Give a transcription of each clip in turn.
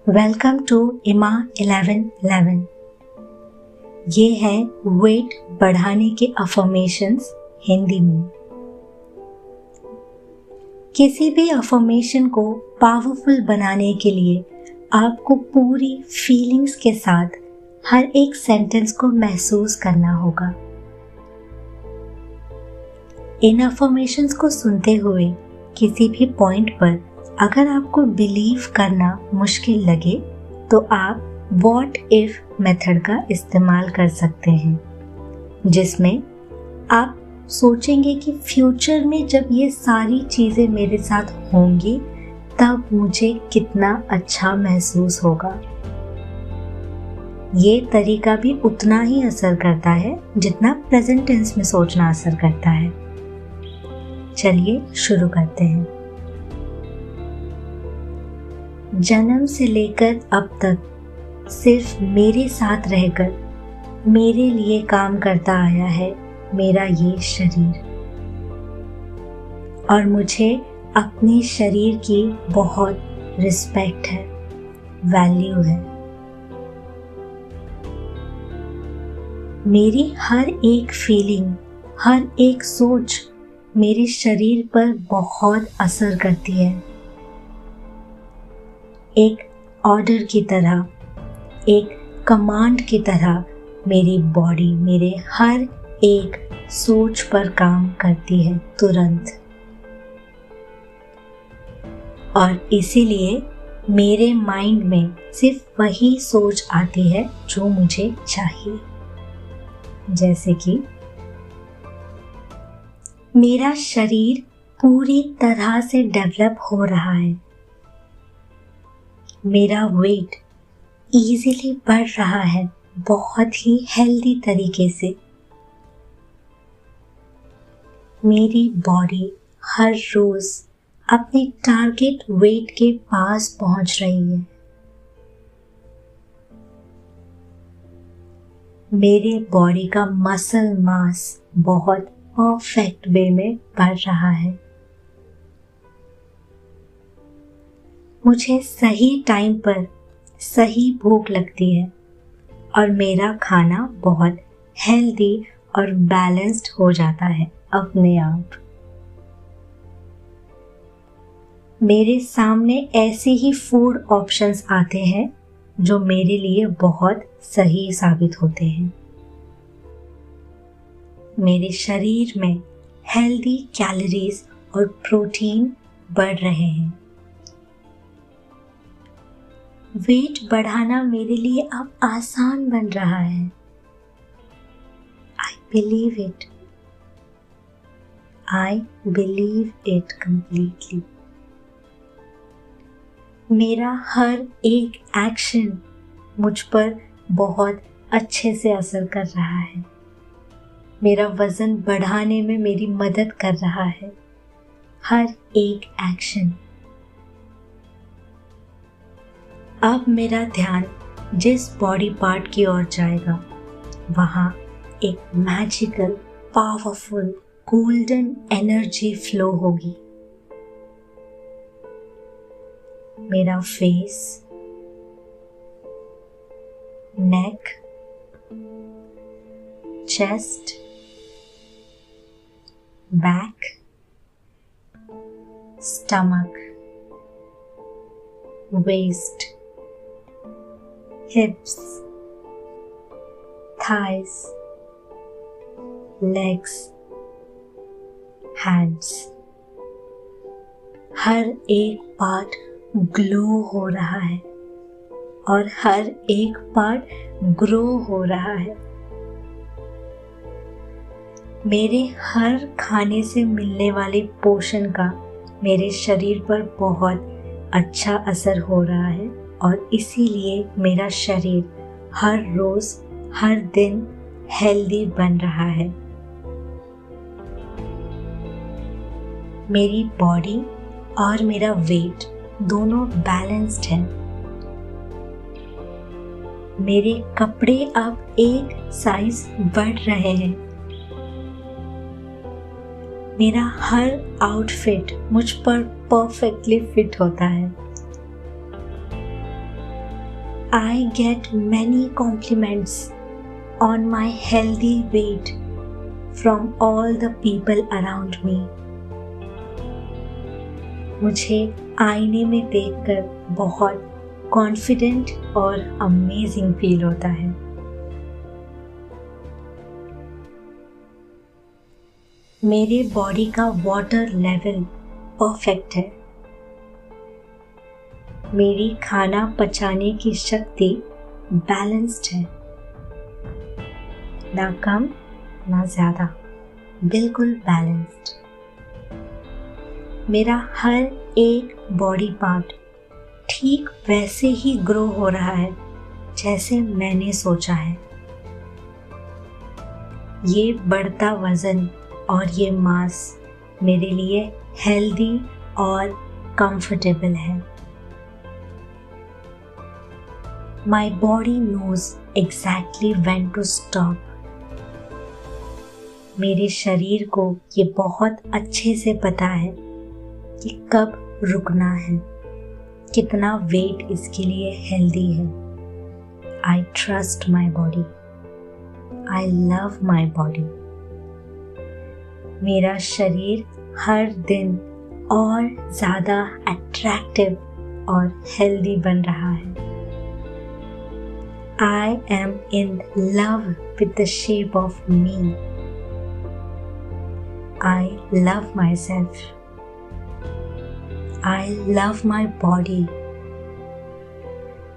Welcome to इमा 1111। ये है वेट बढ़ाने के अफर्मेशंस हिंदी में। किसी भी अफर्मेशन को पावरफुल बनाने के लिए आपको पूरी फीलिंग्स के साथ हर एक सेंटेंस को महसूस करना होगा। इन अफर्मेशंस को सुनते हुए किसी भी पॉइंट पर अगर आपको बिलीव करना मुश्किल लगे तो आप व्हाट इफ मेथड का इस्तेमाल कर सकते हैं, जिसमें आप सोचेंगे कि फ्यूचर में जब ये सारी चीज़ें मेरे साथ होंगी तब मुझे कितना अच्छा महसूस होगा। ये तरीका भी उतना ही असर करता है जितना प्रेजेंट टेंस में सोचना असर करता है। चलिए शुरू करते हैं। जन्म से लेकर अब तक सिर्फ मेरे साथ रहकर मेरे लिए काम करता आया है मेरा ये शरीर, और मुझे अपने शरीर की बहुत रिस्पेक्ट है, वैल्यू है। मेरी हर एक फीलिंग, हर एक सोच मेरे शरीर पर बहुत असर करती है। एक ऑर्डर की तरह, एक कमांड की तरह मेरी बॉडी मेरे हर एक सोच पर काम करती है तुरंत, और इसीलिए मेरे माइंड में सिर्फ वही सोच आती है जो मुझे चाहिए। जैसे कि मेरा शरीर पूरी तरह से डेवलप हो रहा है, मेरा वेट इजीली बढ़ रहा है बहुत ही हेल्दी तरीके से, मेरी बॉडी हर रोज अपने टारगेट वेट के पास पहुंच रही है, मेरे बॉडी का मसल मास बहुत परफेक्ट वे में बढ़ रहा है, मुझे सही टाइम पर सही भूख लगती है और मेरा खाना बहुत हेल्दी और बैलेंस्ड हो जाता है अपने आप। मेरे सामने ऐसे ही फूड ऑप्शंस आते हैं जो मेरे लिए बहुत सही साबित होते हैं। मेरे शरीर में हेल्दी कैलोरीज और प्रोटीन बढ़ रहे हैं। वेट बढ़ाना मेरे लिए अब आसान बन रहा है। I believe it. I believe it completely. मेरा हर एक एक्शन मुझ पर बहुत अच्छे से असर कर रहा है, मेरा वजन बढ़ाने में मेरी मदद कर रहा है हर एक एक्शन। अब मेरा ध्यान जिस बॉडी पार्ट की ओर जाएगा वहाँ एक magical, powerful, golden energy flow होगी। मेरा face, neck, chest, back, stomach, waist, hips, thighs, legs, hands, हर एक पार्ट ग्लो हो रहा है और हर एक पार्ट ग्रो हो रहा है। मेरे हर खाने से मिलने वाले पोषण का मेरे शरीर पर बहुत अच्छा असर हो रहा है, और इसीलिए मेरा शरीर हर रोज, हर दिन हेल्दी बन रहा है। मेरी बॉडी और मेरा वेट दोनों बैलेंस्ड है। मेरे कपड़े अब एक साइज बढ़ रहे हैं। मेरा हर आउटफिट मुझ पर परफेक्टली फिट होता है। I get many compliments on my healthy weight from all the people around me. मुझे आईने में देखकर बहुत कॉन्फिडेंट और अमेजिंग फील होता है। मेरे बॉडी का वाटर लेवल परफेक्ट है। मेरी खाना पचाने की शक्ति बैलेंस्ड है, ना कम ना ज़्यादा, बिल्कुल बैलेंस्ड। मेरा हर एक बॉडी पार्ट ठीक वैसे ही ग्रो हो रहा है जैसे मैंने सोचा है। ये बढ़ता वजन और ये मांस मेरे लिए हेल्दी और कंफर्टेबल है। My body knows exactly when to stop. मेरे शरीर को ये बहुत अच्छे से पता है कि कब रुकना है, कितना वेट इसके लिए हेल्दी है। I trust my body. I love my body. मेरा शरीर हर दिन और ज़्यादा अट्रैक्टिव और हेल्दी बन रहा है। I am in love with the shape of me. I love myself. I love my body.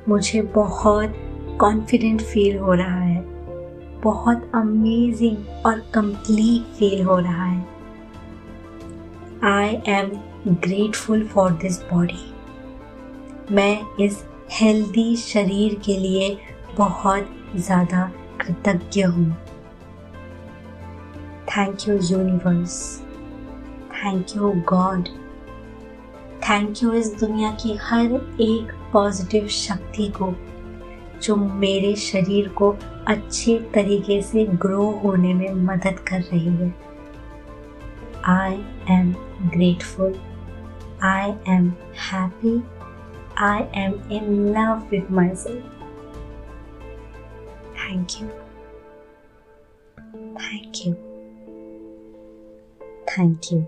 मुझे बहुत कॉन्फिडेंट फील हो रहा है, बहुत अमेजिंग और कंप्लीट फील हो रहा है। I am grateful for this body. मैं इस हेल्दी शरीर के लिए बहुत ज़्यादा कृतज्ञ हूँ। Thank you universe, thank you God, thank you इस दुनिया की हर एक पॉजिटिव शक्ति को जो मेरे शरीर को अच्छे तरीके से ग्रो होने में मदद कर रही है। I am grateful, I am happy, I am in love with myself. Thank you. Thank you. Thank you.